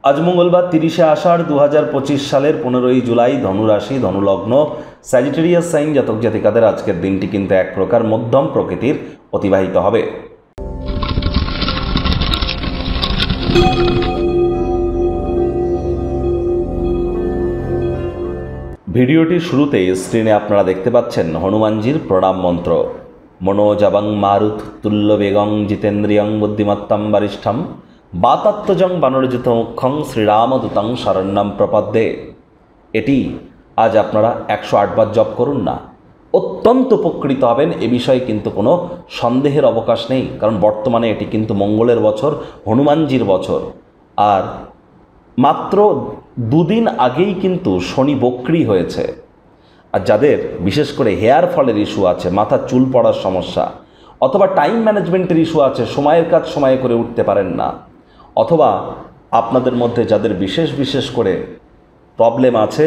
আজ মঙ্গলবার 30শে আষাঢ় 2025 সালের 15ই জুলাই, ধনুরাশি, ধনুলগ্ন, স্যাজিটেরিয়াস সাইন জাতক জাতিকাদের আজকের দিনটি কিন্তু এক প্রকার মধ্যম প্রকৃতির অতিবাহিত হবে। ভিডিওটির শুরুতেই স্ক্রিনে আপনারা দেখতে পাচ্ছেন হনুমানজির প্রণাম মন্ত্র। মনোজবং মারুত তুল্য বেগং জিতেন্দ্রিয়ং বুদ্ধিমত্তম বরিষ্ঠম বাতাত্মজং বানরজিত মুখ্যং শ্রীরামদূতং শরণ্যম প্রপদ্যে। এটি আজ আপনারা 108 বার জপ করুন না, অত্যন্ত উপকৃত হবেন। এ বিষয়ে কিন্তু কোনো সন্দেহের অবকাশ নেই, কারণ বর্তমানে এটি কিন্তু মঙ্গলের বছর, হনুমানজির বছর। আর মাত্র দুদিন আগেই কিন্তু শনি বক্রী হয়েছে। আর যাদের বিশেষ করে হেয়ার ফলের ইস্যু আছে, মাথার চুল পড়ার সমস্যা, অথবা টাইম ম্যানেজমেন্টের ইস্যু আছে, সময়ের কাজ সময়ে করে উঠতে পারেন না, অথবা আপনাদের মধ্যে যাদের বিশেষ করে প্রবলেম আছে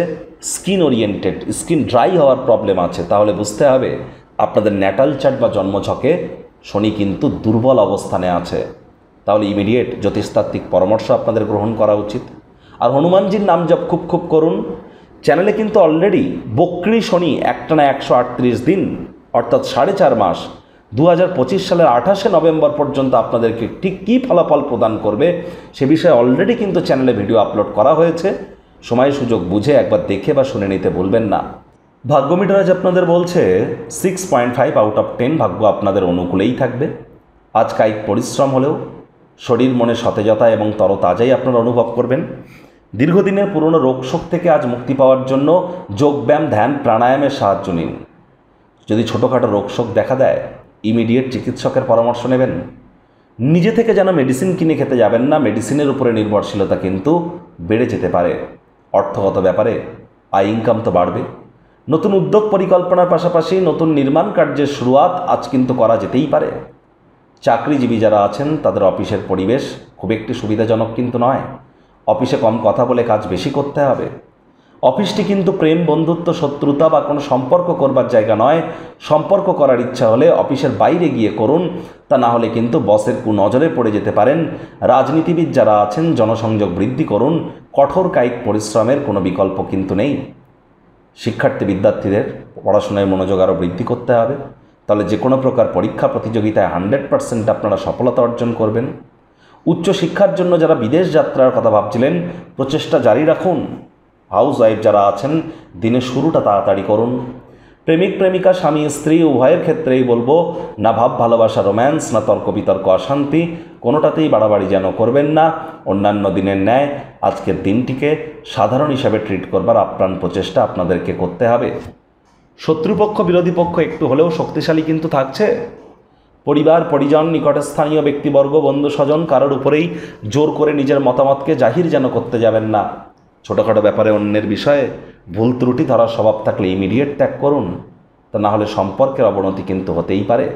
স্কিন ওরিয়েন্টেড, স্কিন ড্রাই হওয়ার প্রবলেম আছে, তাহলে বুঝতে হবে আপনাদের ন্যাটাল চার্ট বা জন্মছকে শনি কিন্তু দুর্বল অবস্থানে আছে। তাহলে ইমিডিয়েট জ্যোতিষতাত্ত্বিক পরামর্শ আপনাদের গ্রহণ করা উচিত। আর হনুমানজির নাম জপ খুব করুন। চ্যানেলে কিন্তু অলরেডি বক্রী শনি একটানা 138 দিন অর্থাৎ 4.5 মাস 2025 সালের 28শে নভেম্বর পর্যন্ত আপনাদেরকে ঠিক কী ফলাফল প্রদান করবে সে বিষয়ে অলরেডি কিন্তু চ্যানেলে ভিডিও আপলোড করা হয়েছে। সময় সুযোগ বুঝে একবার দেখে বা শুনে নিতে ভুলবেন না। ভাগ্য মিটার আজ আপনাদের বলছে 6.5 আউট অফ 10 ভাগ্য আপনাদের অনুকূলেই থাকবে। আজ কায়িক পরিশ্রম হলেও শরীর মনে সতেজতা এবং তরতাজাই আপনারা অনুভব করবেন। দীর্ঘদিনের পুরনো রোগশোক থেকে আজ মুক্তি পাওয়ার জন্য যোগব্যায়াম, ধ্যান, প্রাণায়ামের সাহায্য নিন। যদি ছোটোখাটো রোগশোক দেখা দেয় ইমিডিয়েট চিকিৎসকের পরামর্শ নেবেন। নিজে থেকে যেন মেডিসিন কিনে খেতে যাবেন না, মেডিসিনের উপরে নির্ভরশীলতা কিন্তু বেড়ে যেতে পারে। অর্থগত ব্যাপারে আয় ইনকাম তো বাড়বে। নতুন উদ্যোগ পরিকল্পনার পাশাপাশি নতুন নির্মাণ কার্যের শুরুয়াত আজ কিন্তু করা যেতেই পারে। চাকরিজীবী যারা আছেন তাদের অফিসের পরিবেশ খুব একটি সুবিধাজনক কিন্তু নয়। অফিসে কম কথা বলে কাজ বেশি করতে হবে। অফিসটি কিন্তু প্রেম, বন্ধুত্ব, শত্রুতা বা কোনো সম্পর্ক করবার জায়গা নয়। সম্পর্ক করার ইচ্ছা হলে অফিসের বাইরে গিয়ে করুন, তা না হলে কিন্তু বসের কুনজরে পড়ে যেতে পারেন। রাজনীতিবিদ যারা আছেন জনসংযোগ বৃদ্ধি করুন। কঠোর কায়িক পরিশ্রমের কোনো বিকল্প কিন্তু নেই। শিক্ষার্থী বিদ্যার্থীদের পড়াশোনায় মনোযোগ আরও বৃদ্ধি করতে হবে, তাহলে যে কোনো প্রকার পরীক্ষা প্রতিযোগিতায় 100% আপনারা সফলতা অর্জন করবেন। উচ্চশিক্ষার জন্য যারা বিদেশ যাত্রার কথা ভাবছিলেন প্রচেষ্টা জারি রাখুন। হাউস ওয়াইফ যারা আছেন দিনের শুরুটা তাড়াতাড়ি করুন। প্রেমিক প্রেমিকা, স্বামী স্ত্রী উভয়ের ক্ষেত্রেই বলবো না ভাব ভালোবাসা, রোম্যান্স, না তর্ক বিতর্ক, অশান্তি, কোনোটাতেই বাড়াবাড়ি যেন করবেন না। অন্যান্য দিনের ন্যায় আজকের দিনটিকে সাধারণ হিসাবে ট্রিট করবার আপ্রাণ প্রচেষ্টা আপনাদেরকে করতে হবে। শত্রুপক্ষ, বিরোধী পক্ষ একটু হলেও শক্তিশালী কিন্তু থাকছে। পরিবার, পরিজন, নিকটস্থানীয় ব্যক্তিবর্গ, বন্ধু স্বজন কারোর উপরেই জোর করে নিজের মতামতকে জাহির যেন করতে যাবেন না। ছোটোখাটো ব্যাপারে অন্যের বিষয়ে ভুল ত্রুটি ধরার স্বভাব থাকলে ইমিডিয়েট ত্যাগ করুন, তা না হলে সম্পর্কের অবনতি কিন্তু হতেই পারে।